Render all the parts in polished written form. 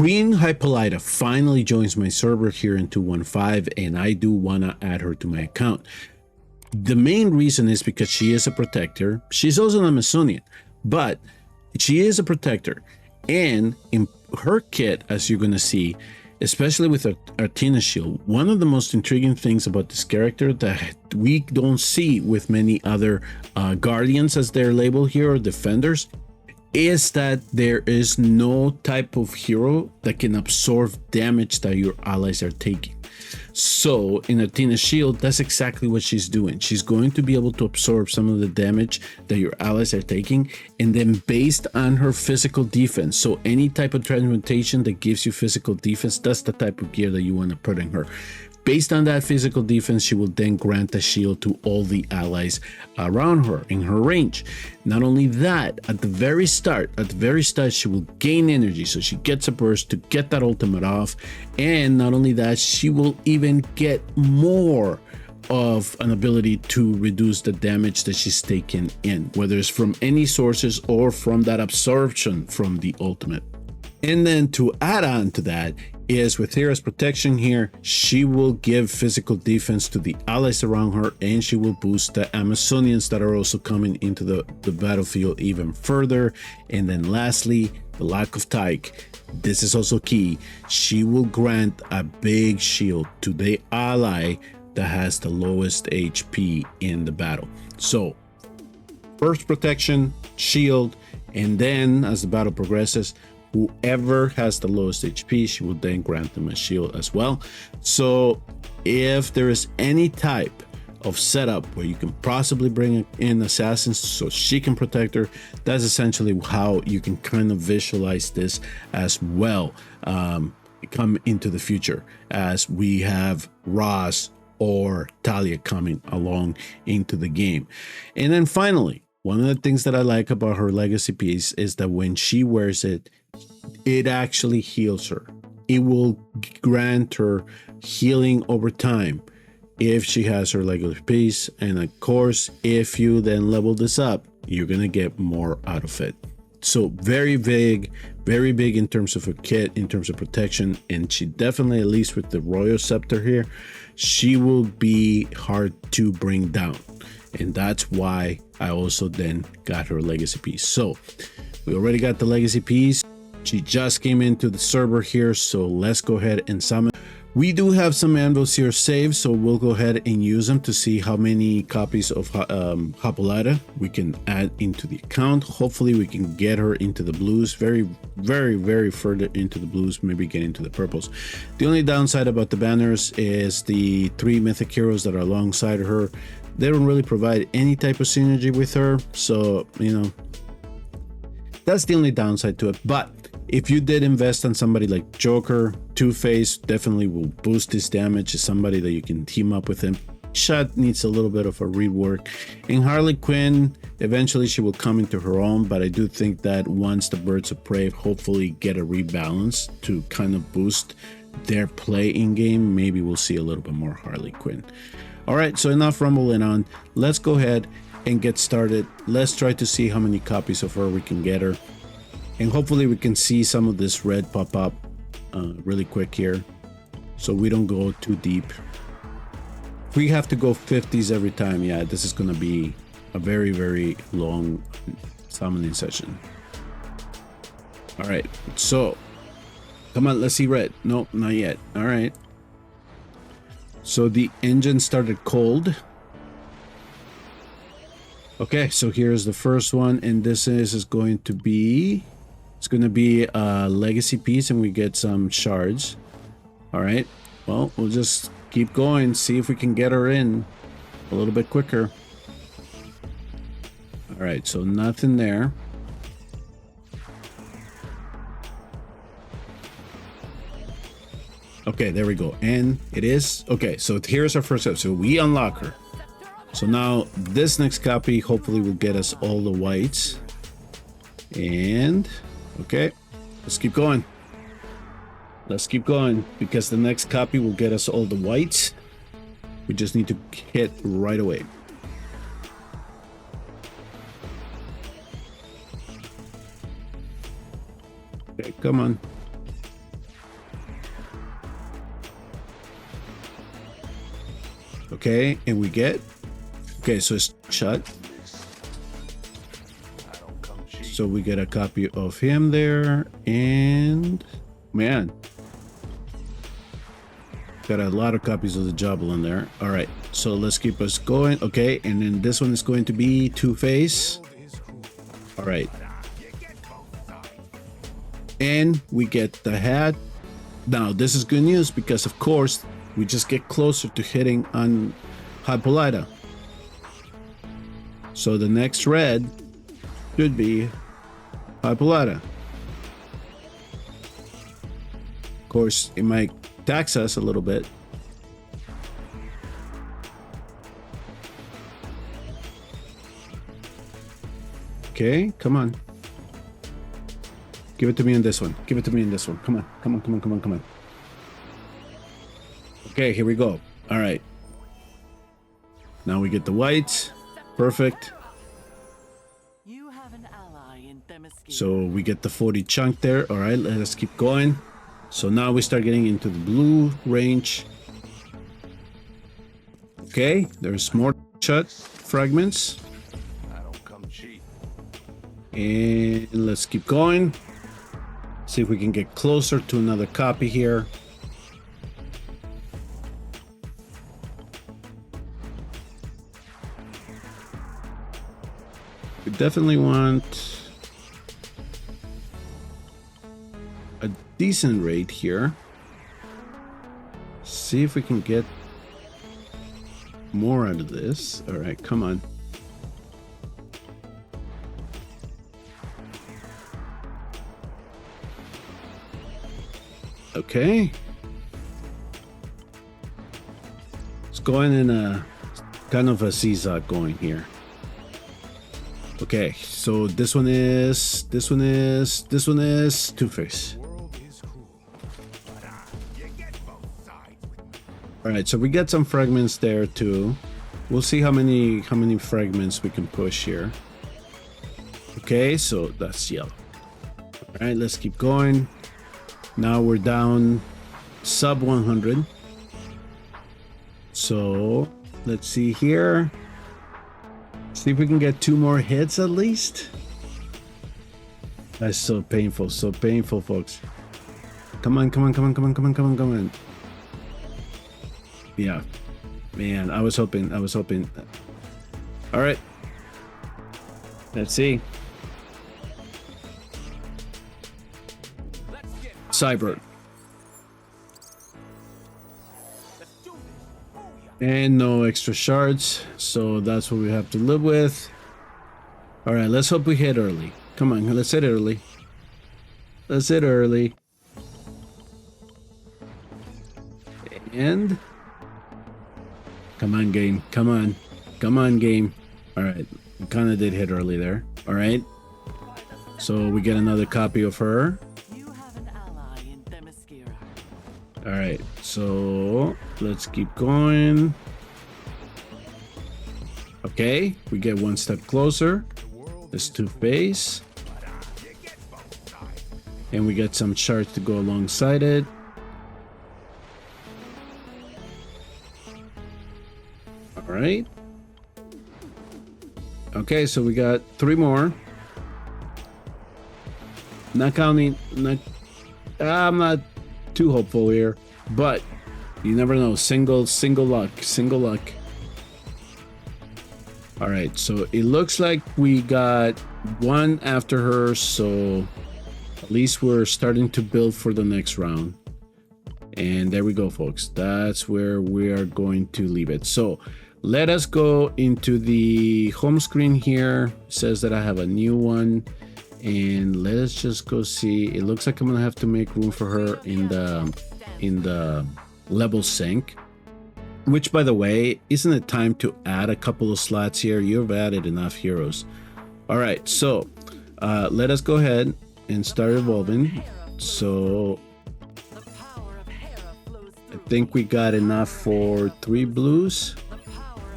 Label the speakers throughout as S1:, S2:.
S1: Queen Hippolyta finally joins my server here in 215, and I do want to add her to my account. The main reason is because she is a protector. She's also an Amazonian, but she is a protector. And in her kit, as you're going to see, especially with Artina Shield, one of the most intriguing things about this character that we don't see with many other guardians, as they're labeled here, or defenders, is that there is no type of hero that can absorb damage that your allies are taking. So in Artina Shield, that's exactly what she's doing. She's going to be able to absorb some of the damage that your allies are taking, and then based on her physical defense, so any type of transmutation that gives you physical defense, that's the type of gear that you want to put in her. Based on that physical defense, she will then grant a shield to all the allies around her in her range. Not only that, at the very start, she will gain energy, so she gets a burst to get that ultimate off. And not only that, she will even get more of an ability to reduce the damage that she's taken in, whether it's from any sources or from that absorption from the ultimate. And then to add on to that is with Hera's protection here, she will give physical defense to the allies around her, and she will boost the Amazonians that are also coming into the battlefield even further. And then lastly, the lack of tyke. This is also key. She will grant a big shield to the ally that has the lowest HP in the battle. So first protection, shield, and then as the battle progresses, whoever has the lowest HP, she will then grant them a shield as well. So if there is any type of setup where you can possibly bring in assassins so she can protect her, that's essentially how you can kind of visualize this as well come into the future, as we have Ross or Talia coming along into the game. And then finally, one of the things that I like about her legacy piece is that when she wears it, it actually heals her. It will grant her healing over time if she has her legacy piece. And of course, if you then level this up, you're gonna get more out of it. So very big in terms of a kit, in terms of protection. And she definitely, at least with the Royal Scepter here, she will be hard to bring down. And that's why I also then got her legacy piece. So we already got the legacy piece. She just came into the server here, so let's go ahead and summon. We do have some anvils here saved, so we'll go ahead and use them to see how many copies of Hippolyta we can add into the account. Hopefully we can get her into the blues, very further into the blues, maybe get into the purples. The only downside about the banners is the 3 mythic heroes that are alongside her. They don't really provide any type of synergy with her, so you know, that's the only downside to it. But if you did invest on somebody like Joker, Two-Face, definitely will boost his damage. Is somebody that you can team up with him. Shot needs a little bit of a rework. And Harley Quinn, eventually she will come into her own, but I do think that once the Birds of Prey hopefully get a rebalance to kind of boost their play in game, maybe we'll see a little bit more Harley Quinn. All right, so enough rumbling on. Let's go ahead and get started. Let's try to see how many copies of her we can get her. And hopefully we can see some of this red pop up really quick here, so we don't go too deep. If we have to go 50s every time, yeah, this is going to be a very long summoning session. All right, so come on, let's see red. Nope, not yet. All right. So the engine started cold. Okay, so here's the first one, and this is going to be... It's going to be a legacy piece, and we get some shards. All right. Well, we'll just keep going, see if we can get her in a little bit quicker. All right. So nothing there. Okay, there we go. And it is. Okay, so here's our first step. So we unlock her. So now this next copy hopefully will get us all the whites. And... okay, let's keep going. Let's keep going, because the next copy will get us all the whites. We just need to hit right away. Okay, come on. Okay, and we get, okay, so it's shut. So we get a copy of him there, and man, got a lot of copies of the Javelin there. All right, so let's keep us going. Okay, and then this one is going to be Two-Face. All right, and we get the hat. Now this is good news because of course we just get closer to hitting on Hippolyta. So the next red should be Hippolyta. Of course, it might tax us a little bit. Okay, come on. Give it to me in this one. Give it to me in this one. Come on, come on, come on, come on, come on. Okay, here we go. All right. Now we get the whites. Perfect. So we get the 40 chunk there. All right, let us keep going. So now we start getting into the blue range. Okay, there's more shut fragments. And let's keep going. See if we can get closer to another copy here. We definitely want a decent rate here. See if we can get more out of this. All right, come on. Okay. It's going in a kind of a seesaw going here. Okay, so this one is Two-Face. All right, so we get some fragments there too. We'll see how many fragments we can push here. Okay, so that's yellow. All right, let's keep going. Now we're down sub 100. So let's see here. See if we can get 2 more hits at least. That's so painful, folks. Come on, come on, come on, come on, come on, come on, come on. Yeah, man, I was hoping. All right, let's see. Cyber. And no extra shards, so that's what we have to live with. All right, let's hope we hit early. Come on, let's hit early. Let's hit early. And come on, game. Come on. Come on, game. All right, we kind of did hit early there. All right, so we get another copy of her. All right, so let's keep going. Okay, we get 1 step closer. This Two-Face, and we get some shards to go alongside it. All right. Okay, so we got 3 more. Not counting. I'm not too hopeful here, but you never know. Single luck. All right, so it looks like we got 1 after her, so at least we're starting to build for the next round. And there we go, folks. That's where we are going to leave it. So let us go into the home screen here. It says that I have a new one, and let us just go see. It looks like I'm gonna have to make room for her in the level sync, which, by the way, isn't it time to add a couple of slots here? You've added enough heroes. All right, so let us go ahead and start evolving. So I think we got enough for 3 blues,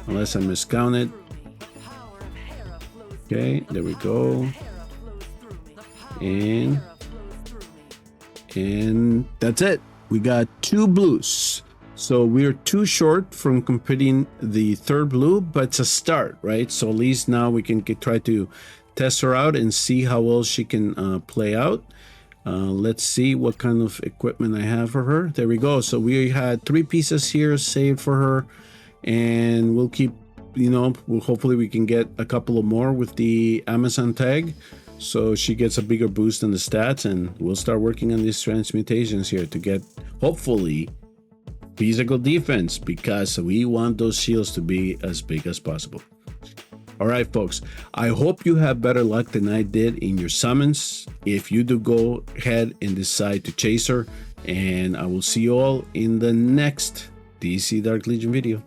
S1: unless I miscounted. Okay, there we go. And that's it. We got 2 blues. So we're too short from completing the third blue, but it's a start, right? So at least now we can try to test her out and see how well she can play out. Let's see what kind of equipment I have for her. There we go. So we had 3 pieces here saved for her, and we'll keep, you know, hopefully we can get a couple of more with the Amazon tag, so she gets a bigger boost in the stats, and we'll start working on these transmutations here to get, hopefully, physical defense, because we want those shields to be as big as possible. All right, folks, I hope you have better luck than I did in your summons. If you do, go ahead and decide to chase her, and I will see you all in the next DC Dark Legion video.